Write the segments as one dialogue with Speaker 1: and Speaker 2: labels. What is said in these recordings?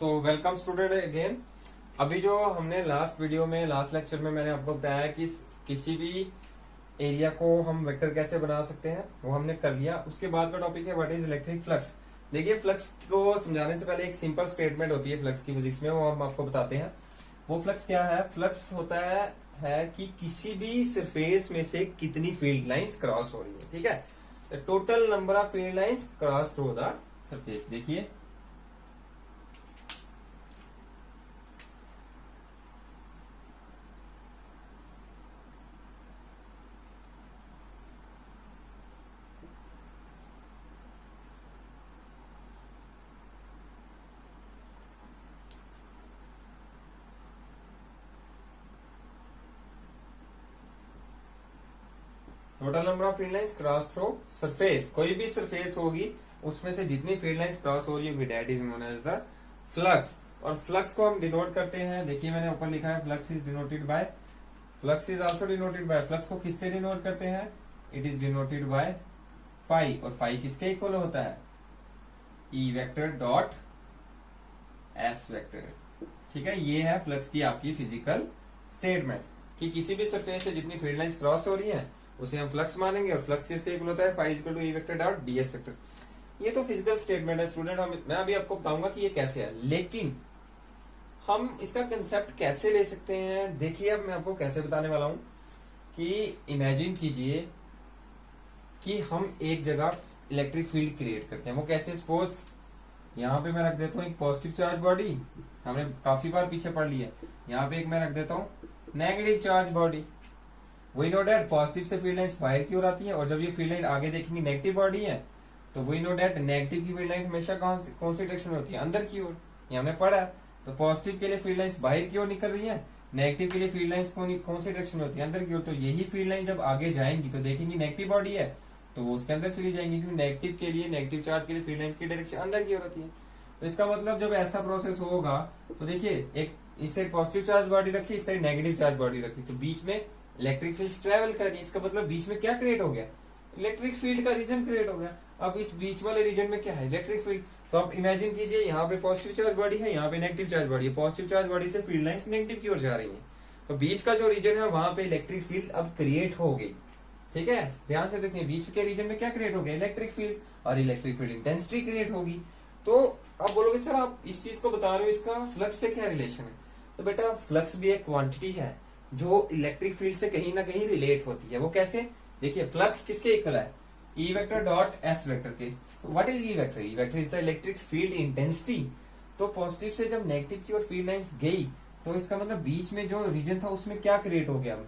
Speaker 1: तो welcome student again. अभी जो हमने लास्ट वीडियो में लास्ट लेक्चर में मैंने आपको बताया कि किसी भी एरिया को हम वेक्टर कैसे बना सकते हैं वो हमने कर लिया। उसके बाद का टॉपिक है व्हाट इज इलेक्ट्रिक फ्लक्स। देखिए, फ्लक्स को समझाने से पहले एक सिंपल स्टेटमेंट होती है फ्लक्स की फिजिक्स में, वो हम आपको बताते हैं। वो फ्लक्स क्या है? फ्लक्स होता है कि किसी भी सरफेस में से कितनी फील्ड लाइंस क्रॉस हो रही है। ठीक है, total number of field lines cross through the surface. देखिए, total number of field lines cross through surface, कोई भी सरफेस होगी उसमें से जितनी फील्ड लाइंस क्रॉस हो रही होगी that is known as the flux. और फ्लक्स को हम डिनोट करते हैं, देखिए मैंने ऊपर लिखा है flux is denoted by, flux is also denoted by. Flux को किससे डिनोट करते हैं? It is denoted by phi. और फाई किसके इक्वल होता है? E vector dot S vector. ठीक है, ये है फ्लक्स की आपकी फिजिकल स्टेटमेंट कि किसी भी सरफेस से जितनी फील्ड लाइंस क्रॉस हो रही है उसे हम फ्लक्स मानेंगे। और फ्लक्स किसके इक्वल होता है? Phi equal to E vector dot DS vector. ये तो फिजिकल स्टेटमेंट है स्टूडेंट। मैं अभी आपको बताऊंगा कि ये कैसे है, लेकिन हम इसका कंसेप्ट कैसे ले सकते हैं। देखिए, अब मैं आपको कैसे बताने वाला हूं कि इमेजिन कीजिए कि हम एक जगह इलेक्ट्रिक फील्ड क्रिएट करते हैं। वो कैसे? सपोज यहाँ पे मैं रख देता हूँ एक पॉजिटिव चार्ज बॉडी, हमने काफी बार पीछे पढ़ लिया। यहाँ पे एक मैं रख देता हूँ नेगेटिव चार्ज बॉडी। वही नो डेट पॉजिटिव से फील्ड लाइंस बाहर की ओर आती है, और जब ये फील्ड लाइन आगे देखेंगे नेगेटिव बॉडी है तो वही नो डेट नेगेटिव की फील्ड लाइन हमेशा कौन सी डायरेक्शन में होती है? अंदर की ओर। ये हमने पढ़ा। तो पॉजिटिव के लिए फील्ड लाइंस बाहर की ओर निकल रही है, नेगेटिव के लिए फील्ड लाइंस कौन सी डायरेक्शन में होती है? अंदर की ओर। तो यही फील्ड लाइन जब आगे जाएंगी तो देखेंगे नेगेटिव बॉडी है तो वो उसके अंदर चली जाएंगी, क्योंकि नेगेटिव के लिए नेगेटिव चार्ज के लिए फील्ड लाइंस की डायरेक्शन अंदर की ओर होती है। तो इसका मतलब जब ऐसा प्रोसेस होगा तो देखिए, एक इस साइड पॉजिटिव चार्ज बॉडी रखी, इस साइड नेगेटिव चार्ज बॉडी रखी, तो बीच में इलेक्ट्रिक फील्ड ट्रेवल कर रही है। इसका मतलब बीच में क्या क्रिएट हो गया? इलेक्ट्रिक फील्ड का रीजन क्रिएट हो गया। अब इस बीच वाले रीजन में क्या है? Electric field. तो अब इमेजिन कीजिए, यहाँ पे पॉजिटिव चार्ज बॉडी है, यहाँ पे नेगेटिव चार्ज बॉडी है। पॉजिटिव चार्ज बॉडी से फील्ड लाइंस नेगेटिव की ओर जा रही है, तो बीच का जो रीजन है वहां पे इलेक्ट्रिक फील्ड अब क्रिएट हो गई। ठीक है, ध्यान से देखिए, बीच के रीजन में क्या क्रिएट हो गया? इलेक्ट्रिक फील्ड, और इलेक्ट्रिक फील्ड इंटेंसिटी क्रिएट होगी। तो आप बोलोगे सर आप इस चीज को बता रहे हो, इसका फ्लक्स से क्या रिलेशन है? तो बेटा, फ्लक्स भी एक क्वांटिटी है जो इलेक्ट्रिक फील्ड से कहीं ना कहीं रिलेट होती है। वो कैसे? देखिए, फ्लक्स किसके इक्वल है? E vector dot S vector के। तो what is E vector? E vector is the electric field intensity. तो पॉजिटिव से जब नेगेटिव की ओर फील्ड लाइंस गई तो इसका मतलब बीच में जो रीजन था उसमें क्या क्रिएट हो गया?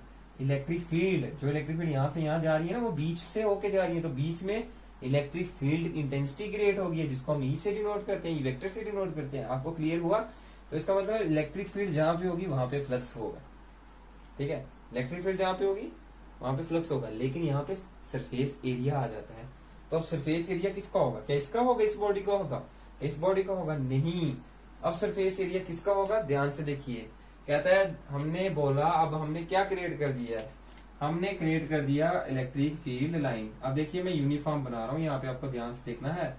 Speaker 1: Electric field. जो इलेक्ट्रिक फील्ड यहाँ से यहाँ जा रही है ना, वो बीच से होके जा रही है, तो बीच में इलेक्ट्रिक फील्ड इंटेंसिटी क्रिएट होगी है, जिसको हम ई से डिनोट करते हैं, ई वेक्टर से डिनोट करते हैं। आपको क्लियर हुआ? तो इसका मतलब इलेक्ट्रिक फील्ड जहां पे होगी वहां पे फ्लक्स होगा। ठीक है, इलेक्ट्रिक फील्ड जहां पे होगी वहां पे फ्लक्स होगा। लेकिन यहाँ पे सरफेस एरिया आ जाता है। तो अब सरफेस एरिया किसका होगा? क्या इसका होगा? इस बॉडी का होगा? इस बॉडी का होगा? नहीं। अब सरफेस एरिया किसका होगा? ध्यान से देखिए, कहता है हमने बोला, अब हमने क्या क्रिएट कर दिया है? हमने क्रिएट कर दिया इलेक्ट्रिक फील्ड लाइन। अब देखिए, मैं यूनिफॉर्म बना रहा हूँ, यहाँ पे आपको ध्यान से देखना है।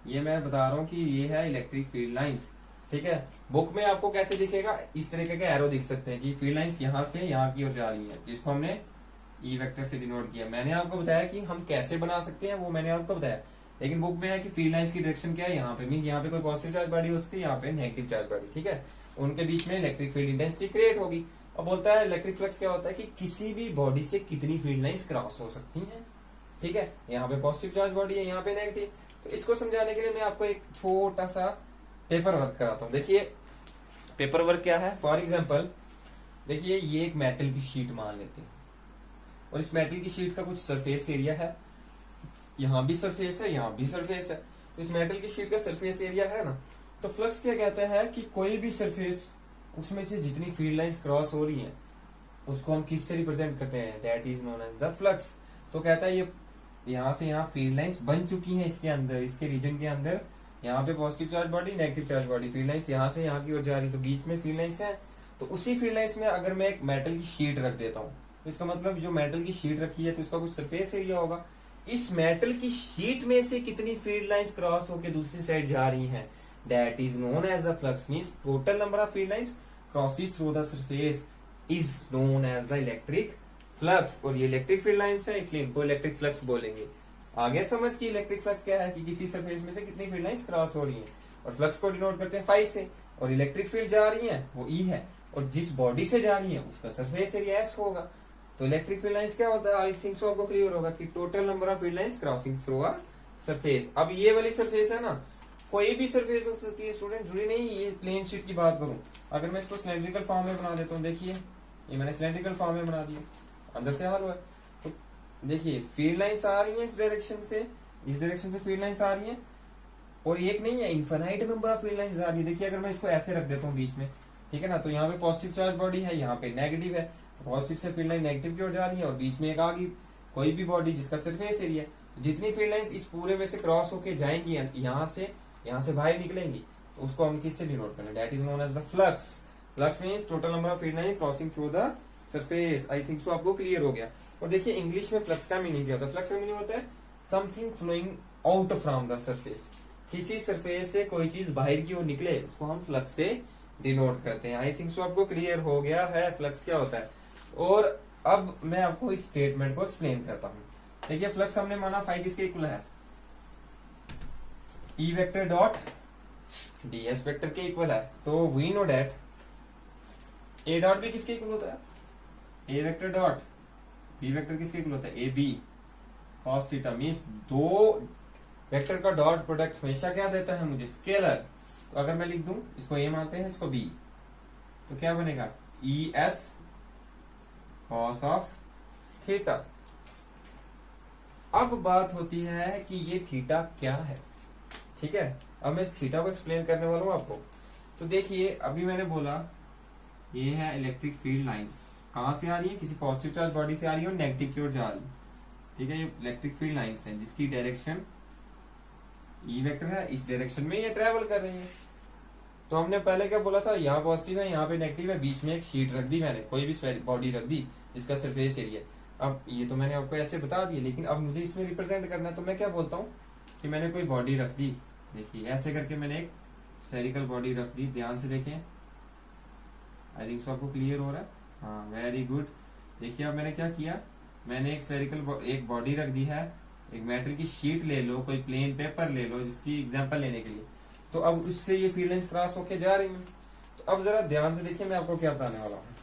Speaker 1: ये मैं बता रहा हूँ कि ये है इलेक्ट्रिक फील्ड लाइंस। ठीक है, बुक में आपको कैसे दिखेगा? इस तरीके का एरो दिख सकते हैं कि फील्ड लाइंस यहाँ से यहाँ की ओर जा रही है, जिसको हमने ई वेक्टर से डिनोट किया। मैंने आपको बताया कि हम कैसे बना सकते हैं, वो मैंने आपको बताया। लेकिन बुक में है कि फील्ड लाइंस की डायरेक्शन क्या है? यहाँ पे मीन यहाँ पे कोई पॉजिटिव चार्ज बॉडी हो सकती है, यहाँ पे नेगेटिव चार्ज बॉडी। ठीक है, उनके बीच में इलेक्ट्रिक फील्ड इंटेंसिटी क्रिएट होगी। अब बोलता है इलेक्ट्रिक फ्लक्स क्या होता है कि किसी भी बॉडी से कितनी फील्ड लाइंस क्रॉस हो सकती हैं। ठीक है, यहाँ पे पॉजिटिव चार्ज बॉडी है, यहाँ पे नेगेटिव। तो इसको समझाने के लिए मैं आपको एक छोटा सा पेपर वर्क कराता हूँ। देखिए, पेपर वर्क क्या है? फॉर एग्जाम्पल देखिए, ये एक मेटल की शीट मान लेते हैं, और इस मेटल की शीट का कुछ सरफेस एरिया है, यहाँ भी सरफेस है, यहाँ भी सरफेस है। तो इस मेटल की शीट का सरफेस एरिया है ना, तो फ्लक्स क्या कहता है कि कोई भी सरफेस उसमें से जितनी फील्ड लाइंस क्रॉस हो रही हैं उसको हम किससे रिप्रेजेंट करते हैं? That is known as the flux. तो कहता है ये यहाँ से यहाँ फील्ड लाइंस बन चुकी हैं, इसके अंदर, इसके रीजन के अंदर। यहाँ पे positive charge body, negative charge body, field lines यहाँ से यहाँ की ओर जा रही है, तो बीच में फील्ड लाइंस है। तो उसी फील्ड लाइंस में अगर मैं एक मेटल की शीट रख देता हूँ तो इसका मतलब जो मेटल की शीट रखी है तो इसका कुछ सरफेस एरिया होगा। इस मेटल की शीट में से कितनी फील्ड लाइंस क्रॉस होकर दूसरी साइड जा रही हैं, that is known as the flux means total number of field lines crosses through the surface is known as the electric flux। और ये इलेक्ट्रिक फील्ड लाइंस है इसलिए इनको इलेक्ट्रिक फ्लक्स बोलेंगे। आगे समझ कि इलेक्ट्रिक फ्लक्स क्या है कि किसी सरफेस में से कितनी फील्ड लाइंस क्रॉस हो रही हैं, और फ्लक्स को डिनोट करते हैं फाई से, और इलेक्ट्रिक फील्ड जा रही है वो ई है, और जिस बॉडी से जा रही है उसका सरफेस एरिया एस होगा। तो इलेक्ट्रिक फील्ड लाइंस क्या होता है, आई थिंक सो आपको क्लियर होगा कि total number of field lines crossing through a surface. अब ये वाली सरफेस है ना, कोई भी सरफेस हो सकती है स्टूडेंट, जुड़ी नहीं। ये प्लेन शीट की बात करूं, अगर मैं इसको सिलेंड्रिकल फॉर्म में बना देता हूँ, देखिए ये मैंने सिलेंड्रिकल फॉर्म में बना दिया, अंदर से हल हुआ। तो देखिए फील्ड लाइंस आ रही है इस डायरेक्शन से, इस डायरेक्शन से फील्ड लाइंस आ रही है, और एक नहीं है infinite number of field lines आ रही है। देखिए अगर मैं इसको ऐसे रख देता हूँ बीच में, ठीक है ना, तो यहाँ पे पॉजिटिव चार्ज बॉडी है, यहाँ पे नेगेटिव है, पॉजिटिव से फील्ड लाइन नेगेटिव की ओर जा रही है, और बीच में एक आ गई कोई भी बॉडी जिसका सरफेस एरिया, जितनी फील्ड लाइंस इस पूरे में से क्रॉस होके जाएंगी, यहाँ से बाहर निकलेंगी, तो उसको हम किससे डिनोट करें, that is known as the flux. Flux means total number of field line crossing through the surface. I think so आपको क्लियर हो गया। और देखिए इंग्लिश में फ्लक्स का मीनिंग क्या होता है, फ्लक्स का मीनिंग होता है something flowing out from the surface. किसी सरफेस से कोई चीज बाहर की ओर निकले उसको हम फ्लक्स से डिनोट करते हैं। आई थिंक सो आपको क्लियर हो गया है फ्लक्स क्या होता है। और अब मैं आपको इस स्टेटमेंट को एक्सप्लेन करता हूं। देखिए फ्लक्स हमने माना फाई किसके इक्वल है, E vector dot DS vector के इक्वल है, तो we know that A dot भी किसके इक्वल होता है, A vector dot B vector किसके इक्वल होता है, A B cos theta. Means दो वेक्टर का डॉट प्रोडक्ट हमेशा क्या देता है मुझे, स्केलर। तो अगर मैं लिख दूं इसको ए मानते हैं इसको बी, तो क्या बनेगा E S cos of theta. अब बात होती है कि ये थीटा क्या है, ठीक है। अब मैं इस थीटा को एक्सप्लेन करने वाला हूं आपको। तो देखिए अभी मैंने बोला ये है इलेक्ट्रिक फील्ड लाइंस, कहां से आ रही है, किसी पॉजिटिव चार्ज बॉडी से आ रही है और नेगेटिव की ओर जा रही है, ठीक है। ये इलेक्ट्रिक फील्ड लाइंस है जिसकी डायरेक्शन ई वेक्टर है, इस डायरेक्शन में ये ट्रेवल कर रही है। तो हमने पहले क्या बोला था, यहाँ पॉजिटिव है यहाँ पे नेगेटिव है, बीच में एक शीट रख दी मैंने, कोई भी बॉडी रख दी जिसका सरफेस एरिया। अब ये तो मैंने आपको ऐसे बता दिया, लेकिन अब मुझे इसमें रिप्रेजेंट करना है, तो मैं क्या बोलता हूँ कि मैंने कोई बॉडी रख दी। देखिए ऐसे करके मैंने एक स्फेरिकल बॉडी रख दी, ध्यान से देखें, आई थिंक सो आपको क्लियर हो रहा है, हाँ वेरी गुड। देखिए अब मैंने क्या किया, मैंने एक स्फेरिकल एक बॉडी रख दी है, एक मेटल की शीट ले लो, कोई प्लेन पेपर ले लो जिसकी एग्जांपल लेने के लिए। तो अब उससे ये फील्ड लाइंस क्रॉस होके जा रही है। तो अब जरा ध्यान से देखिए मैं आपको क्या बताने वाला हूँ,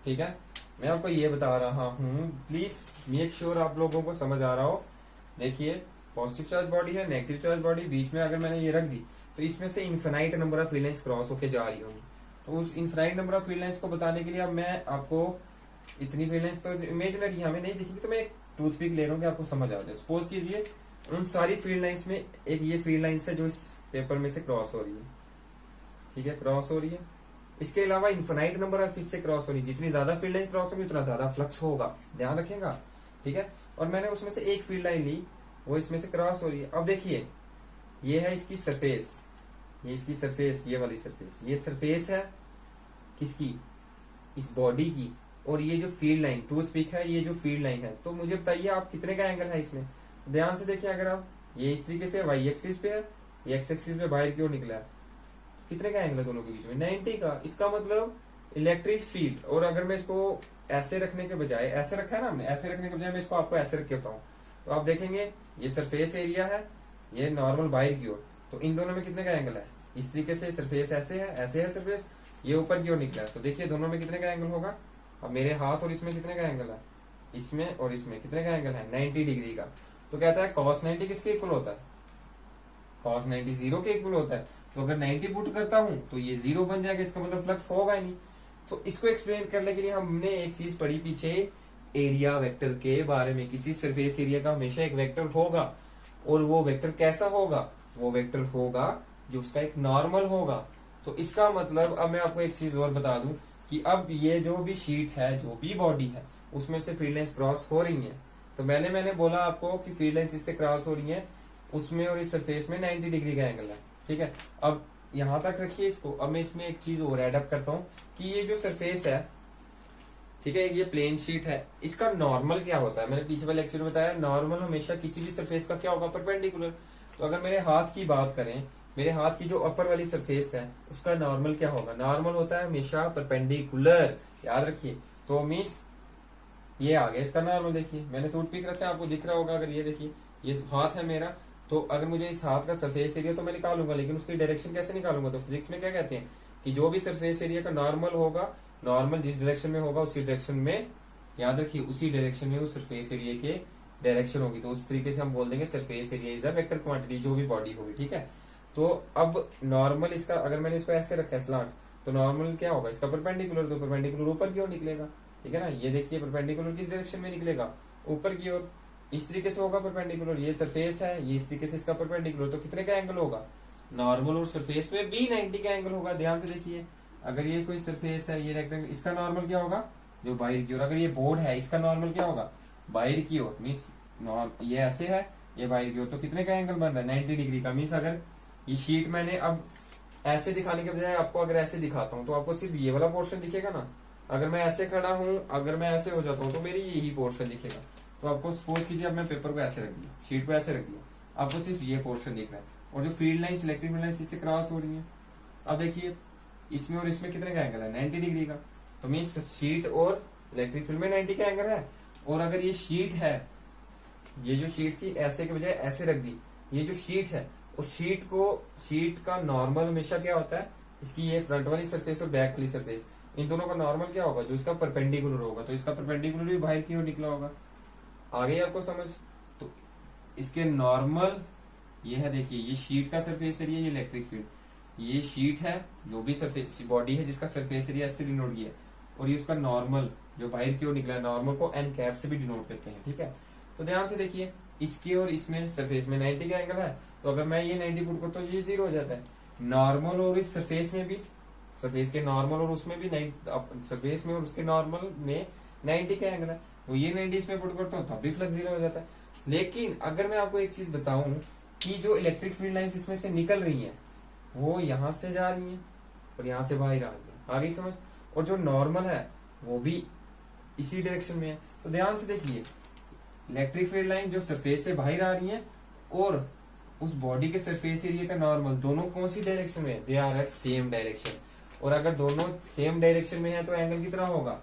Speaker 1: ठीक है। मैं आपको ये बता रहा हूँ, प्लीज मेक श्योर आप लोगों को समझ आ रहा हो। देखिए पॉजिटिव चार्ज बॉडी है, नेगेटिव चार्ज बॉडी, बीच में अगर मैंने ये रख दी तो इसमें से infinite number of field lines cross होके जा रही होंगी। तो उस infinite number of field lines को बताने के लिए अब मैं आपको इतनी फील्ड लाइंस तो इमेजिनरी हमें नहीं दिखेगी, तो मैं एक टूथपिक ले रहा हूँ कि आपको समझ आ जाए। सपोज कीजिए उन सारी फील्ड लाइंस में एक ये फील्ड लाइंस है जो इस पेपर में से क्रॉस हो रही है, ठीक है, क्रॉस हो रही है। इसके अलावा इनफिनाइट नंबर ऑफ इससे क्रॉस हो रही है, जितनी ज्यादा फील्ड लाइन क्रॉस होगी उतना ज्यादा फ्लक्स होगा, ध्यान रखिएगा, ठीक है। और मैंने उसमें से एक फील्ड लाइन ली, वो इसमें से क्रॉस हो रही है। अब देखिए ये है इसकी सरफेस, ये इसकी सरफेस, ये वाली सरफेस, ये सरफेस है किसकी, इस बॉडी की, और ये जो फील्ड लाइन टूथपिक है ये जो फील्ड लाइन है। तो मुझे बताइए आप कितने का एंगल है इसमें, ध्यान से देखिए। अगर आप ये इस तरीके से वाई एक्सिस पे है, ये एक्स एक्सिस पे बाहर की ओर निकला है, कितने का एंगल है दोनों के बीच में, 90 का। इसका मतलब इलेक्ट्रिक फील्ड। और अगर मैं इसको ऐसे रखने के बजाय, ऐसे रखा है ना हमने, ऐसे रखने के बजाय मैं इसको आपको ऐसे रख के बताऊं, तो आप देखेंगे ये सरफेस एरिया है, ये नॉर्मल बाहर की ओर, तो इन दोनों में कितने का एंगल है, इस तरीके से सरफेस ऐसे है सरफेस, ये ऊपर की ओर निकला है, तो देखिए दोनों में कितने का एंगल होगा। अब मेरे हाथ और इसमें कितने का एंगल है, इसमें और इसमें कितने का एंगल है, 90 डिग्री का। तो कहता है cos 90 किसके इक्वल होता है, cos 90 जीरो के इक्वल होता है। तो अगर 90 पुट करता हूं तो ये जीरो बन जाएगा, इसका मतलब फ्लक्स होगा ही नहीं। तो इसको एक्सप्लेन करने के लिए हमने एक चीज पढ़ी पीछे, एरिया वेक्टर के बारे में। किसी सरफेस एरिया का हमेशा एक वेक्टर होगा, और वो वेक्टर कैसा होगा, वो वेक्टर होगा जो उसका एक नॉर्मल होगा। तो इसका मतलब अब मैं आपको एक चीज और बता दूं कि अब ये जो भी शीट है, जो भी बॉडी है, उसमें से फील्ड लाइंस क्रॉस हो रही है। तो मैंने बोला आपको कि फील्ड लाइंस इससे क्रॉस हो रही है, उसमें और इस सरफेस में 90 डिग्री का एंगल है, ठीक है। अब यहां तक रखिए इसको। अब मैं इसमें एक चीज और एड अप करता हूं कि ये जो सरफेस है, ठीक है, ये प्लेन शीट है, इसका नॉर्मल क्या होता है। मैंने पीछे वाले लेक्चर में बताया, नॉर्मल हमेशा किसी भी सरफेस का क्या होगा, परपेंडिकुलर। तो अगर मेरे हाथ की बात करें मेरे हाथ की जो अपर वाली सरफेस है उसका नॉर्मल क्या होगा, नॉर्मल होता है हमेशा परपेंडिकुलर, याद रखिए। तो मीन्स ये आ गया इसका नॉर्मल। देखिए मैंने टूथपिक रखा है, आपको दिख रहा होगा, अगर ये देखिए ये हाथ है मेरा, तो अगर मुझे इस हाथ का सरफेस एरिया तो मैं निकालूंगा, लेकिन उसकी डायरेक्शन कैसे निकालूंगा, तो फिजिक्स में क्या कहते हैं कि जो भी सरफेस एरिया का नॉर्मल होगा, नॉर्मल जिस डायरेक्शन में होगा उसी डायरेक्शन में, याद रखिए उसी डायरेक्शन में उस सरफेस एरिया के डायरेक्शन होगी, तो उस तरीके से हम बोल देंगे surface area is a vector quantity, जो भी बॉडी होगी, ठीक है। तो अब नॉर्मल इसका, अगर मैंने इसको ऐसे रखा है स्लांट, तो नॉर्मल क्या होगा इसका, परपेंडिकुलर, तो परपेंडिकुलर ऊपर की ओर निकलेगा, ठीक है ना। ये देखिए परपेंडिकुलर किस डायरेक्शन में निकलेगा, ऊपर की ओर, इस तरीके से होगा परपेंडिकुलर। ये सरफेस है, ये इस तरीके से इसका परपेंडिकुलर, तो कितने का एंगल होगा, नॉर्मल और सरफेस में भी 90 का एंगल होगा। ध्यान से देखिए, अगर ये कोई सरफेस है, ये रेक्टेंगल, इसका नॉर्मल क्या होगा, जो बाहर की ओर, अगर ये बोर्ड है इसका नॉर्मल क्या होगा, बाहर की ओर, मीन्स ये ऐसे है, ये बाहर की ओर, तो कितने का एंगल बन रहा है, 90 डिग्री का। मीन्स अगर ये शीट मैंने अब ऐसे दिखाने के बजाय आपको अगर ऐसे दिखाता हूँ, तो आपको सिर्फ ये वाला पोर्शन दिखेगा ना। अगर मैं ऐसे खड़ा हूँ, अगर मैं ऐसे हो जाता हूँ, तो मेरी यही पोर्शन दिखेगा। तो आपको सपोज कीजिए अब मैं पेपर को ऐसे रख दिया, शीट को ऐसे रख दिया, आपको सिर्फ ये पोर्शन दिख रहा है, और जो field line, electric field line इससे क्रॉस हो रही है। अब देखिए इसमें और इसमें कितने का एंगल है, 90 डिग्री का। तो मीन्स शीट और इलेक्ट्रिक फील्ड में 90 का एंगल है। और अगर ये शीट है, ये जो शीट थी ऐसे के बजाय ऐसे रख दी, ये जो शीट है उस शीट का नॉर्मल हमेशा क्या होता है, इसकी ये फ्रंट वाली सरफेस और बैक वाली सरफेस, इन दोनों का नॉर्मल क्या होगा, जो इसका परपेंडिकुलर होगा, तो इसका परपेंडिकुलर भी बाहर की ओर निकला होगा। आ गई आपको समझ। तो इसके नॉर्मल ये है, देखिए ये शीट का सरफेस एरिया, ये इलेक्ट्रिक फील्ड, ये शीट है जो भी सरफेस बॉडी है जिसका सरफेस एरिया ऐसे डिनोट किया है, और ये उसका नॉर्मल जो बाहर की ओर निकला है, नॉर्मल को एन कैप से भी डिनोट करते हैं, ठीक है। तो ध्यान से देखिए, इसके और इसमें सरफेस में 90 का एंगल है, तो अगर मैं ये 90 पुट करता हूँ, ये 0 हो जाता है। नॉर्मल और इस सरफेस में भी, सरफेस के नॉर्मल और उसमें भी सरफेस में और उसके नॉर्मल में 90 का एंगल है, तो ये 90 इसमें पुट करता हूँ तब भी फ्लक्स 0 हो जाता है। लेकिन अगर मैं आपको एक चीज बताऊं कि जो इलेक्ट्रिक फील्ड लाइंस इसमें से निकल रही हैं, वो यहां से जा रही हैं और यहां से बाहर आ रही है, आगे समझ। और जो नॉर्मल है वो भी इसी डायरेक्शन में है। तो ध्यान से देखिए, इलेक्ट्रिक फील्ड लाइन जो सरफेस से बाहर आ रही है और उस बॉडी के सरफेस एरिया का नॉर्मल, दोनों कौन सी डायरेक्शन में, they are at same direction. और अगर दोनों सेम डायरेक्शन में है तो एंगल कितना होगा,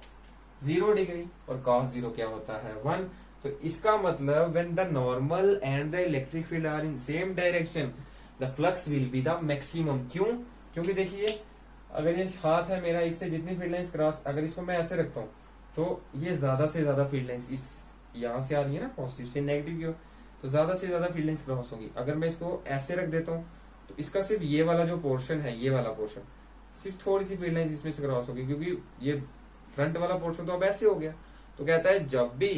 Speaker 1: 0 डिग्री, और cos 0 क्या होता है, 1। तो इसका मतलब when the normal and the electric field are in same direction the flux will be the maximum. क्यों, क्योंकि देखिए अगर ये हाथ है मेरा, इससे जितनी फील्ड लाइंस क्रॉस, अगर इसको मैं ऐसे रखता हूँ तो ये ज्यादा से ज्यादा फील्ड लाइंस इस यहां से आ रही है ना, पॉजिटिव से नेगेटिव की ओर, तो ज्यादा से ज्यादा फील्ड लाइंस क्रॉस होगी। अगर मैं इसको ऐसे रख देता हूँ तो इसका सिर्फ ये वाला जो पोर्शन है, ये वाला पोर्शन, सिर्फ थोड़ी सी फील्ड लाइंस इसमें से क्रॉस होगी, क्योंकि ये फ्रंट वाला पोर्शन तो अब ऐसे हो गया। तो कहता है जब भी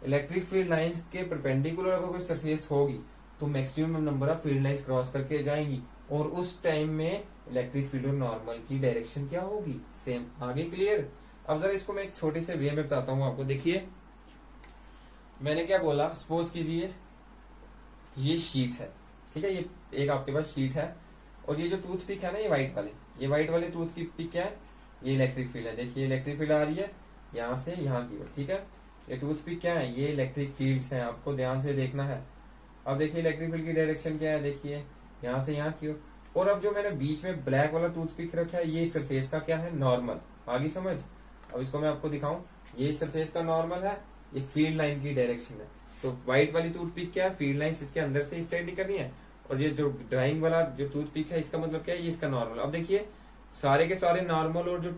Speaker 1: इलेक्ट्रिक फील्ड लाइंस के परपेंडिकुलर अगर कोई सरफेस होगी तो maximum number of field lines cross करके जाएंगी, और उस टाइम में इलेक्ट्रिक फील्ड और नॉर्मल की डायरेक्शन क्या होगी, सेम। आगे क्लियर। अब जरा इसको मैं एक छोटे से वे में बताता हूँ आपको। देखिए मैंने क्या बोला, सपोज कीजिए ये शीट है, ठीक है, ये एक आपके पास शीट है, और ये जो टूथ पिक है ना, ये व्हाइट वाले टूथ की पिक क्या है, ये इलेक्ट्रिक फील्ड है। देखिए इलेक्ट्रिक फील्ड आ रही है यहाँ से यहाँ की ओर, ठीक है। ये टूथ पिक क्या है, ये इलेक्ट्रिक फील्ड्स हैं, आपको ध्यान से देखना है। अब देखिए इलेक्ट्रिक फील्ड की डायरेक्शन क्या है, देखिए यहाँ से यहाँ की ओर। और अब जो मैंने बीच में ब्लैक वाला टूथ पिक रखा है, ये सरफेस का क्या है, नॉर्मल। आगे समझ। अब इसको मैं आपको दिखाऊं, ये सरफेस का नॉर्मल है, ये फील्ड लाइन की डायरेक्शन है। तो व्हाइट वाली टूथ पिक क्या है, फील्ड लाइन इसके अंदर से इस साइड निकल रही है, और ये जो ड्राइंग वाला जो टूथ पिक है, इसका मतलब क्या है, ये इसका नॉर्मल। अब देखिए सारे के सारे नॉर्मल और जो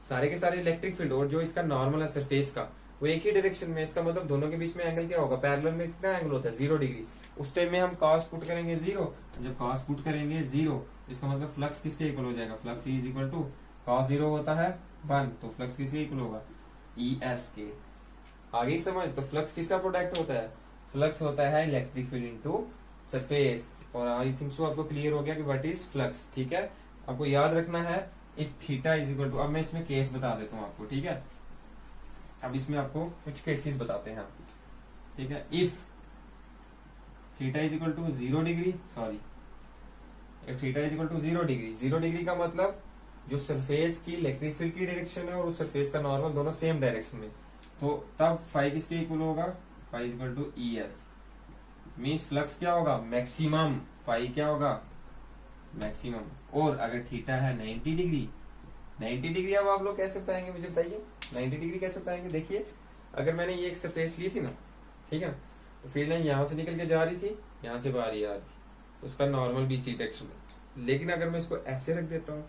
Speaker 1: सारे के सारे इलेक्ट्रिक फील्ड और जो इसका नॉर्मल है सरफेस का, वो एक ही डायरेक्शन में। इसका मतलब दोनों के बीच में एंगल क्या होगा, पैरेलल में कितना एंगल होता है, 0 डिग्री। उस टाइम में हम cos पुट करेंगे 0, जब cos पुट करेंगे 0, इसका मतलब फ्लक्स किसके इक्वल हो जाएगा, flux is equal to cos 0 होता है 1, तो फ्लक्स किसके इक्वल होगा, ES के। आगे समझ। तो फ्लक्स किसका प्रोडक्ट होता है, फ्लक्स होता है इलेक्ट्रिक फील्ड इनटू सरफेस। और आई थिंक सो आपको क्लियर हो गया कि व्हाट इज फ्लक्स, ठीक है। आपको याद रखना है if theta is equal to, अब मैं इसमें केस बता देता हूँ आपको, ठीक है। अब इसमें आपको कुछ केसेस बताते हैं, ठीक है। If theta is equal to 0 degree, sorry, if theta is equal to 0 degree, 0 degree का मतलब जो सरफेस की इलेक्ट्रिक फील्ड की डायरेक्शन है और उस सरफेस का नॉर्मल दोनों सेम डायरेक्शन में, तो तब फाई किसके इक्वल होगा, phi is equal to ES। Means flux क्या होगा, मैक्सिमम, फाई क्या होगा, मैक्सिमम। और अगर थीटा है 90 डिग्री, 90 डिग्री अब आप लोग कैसे बताएंगे, मुझे बताइए 90 डिग्री कैसे बताएंगे। देखिए अगर मैंने ये एक सरफेस ली थी ना, ठीक है, तो फील्ड लाइन यहाँ से निकल के जा रही थी, यहाँ से बाहर ही आ रही थी, तो उसका नॉर्मल BC डायरेक्शन है। लेकिन अगर मैं इसको ऐसे रख देता हूँ,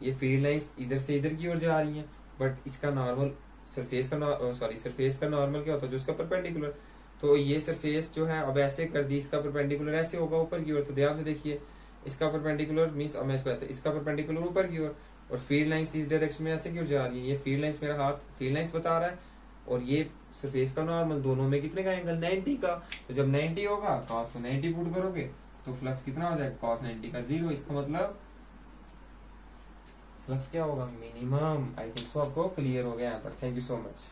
Speaker 1: ये फील्ड लाइंस इधर से इधर की ओर जा रही हैं, बट इसका नॉर्मल सरफेस का सरफेस का नॉर्मल क्या होता है, जो उसका परपेंडिकुलर। तो ये सरफेस जो है अब ऐसे कर दी, इसका परपेंडिकुलर ऐसे होगा ऊपर की ओर। तो ध्यान से देखिए, इसका परपेंडिकुलर मींस, अब मैं इसको ऐसे, इसका परपेंडिकुलर ऊपर की ओर, और फील्ड लाइंस इस डायरेक्शन में ऐसे क्यों जा रही है, ये फील्ड लाइंस, मेरा हाथ फील्ड लाइंस बता रहा है, और ये सरफेस का नॉर्मल, दोनों में कितने का एंगल, 90 का। तो जब 90 होगा, cos को 90 पुट करोगे तो फ्लक्स कितना हो जाएगा, cos 90 का 0। इसका मतलब फ्लक्स क्या होगा, मिनिमम। आई थिंक सो आपको क्लियर हो गया यहाँ तक। Thank you so much.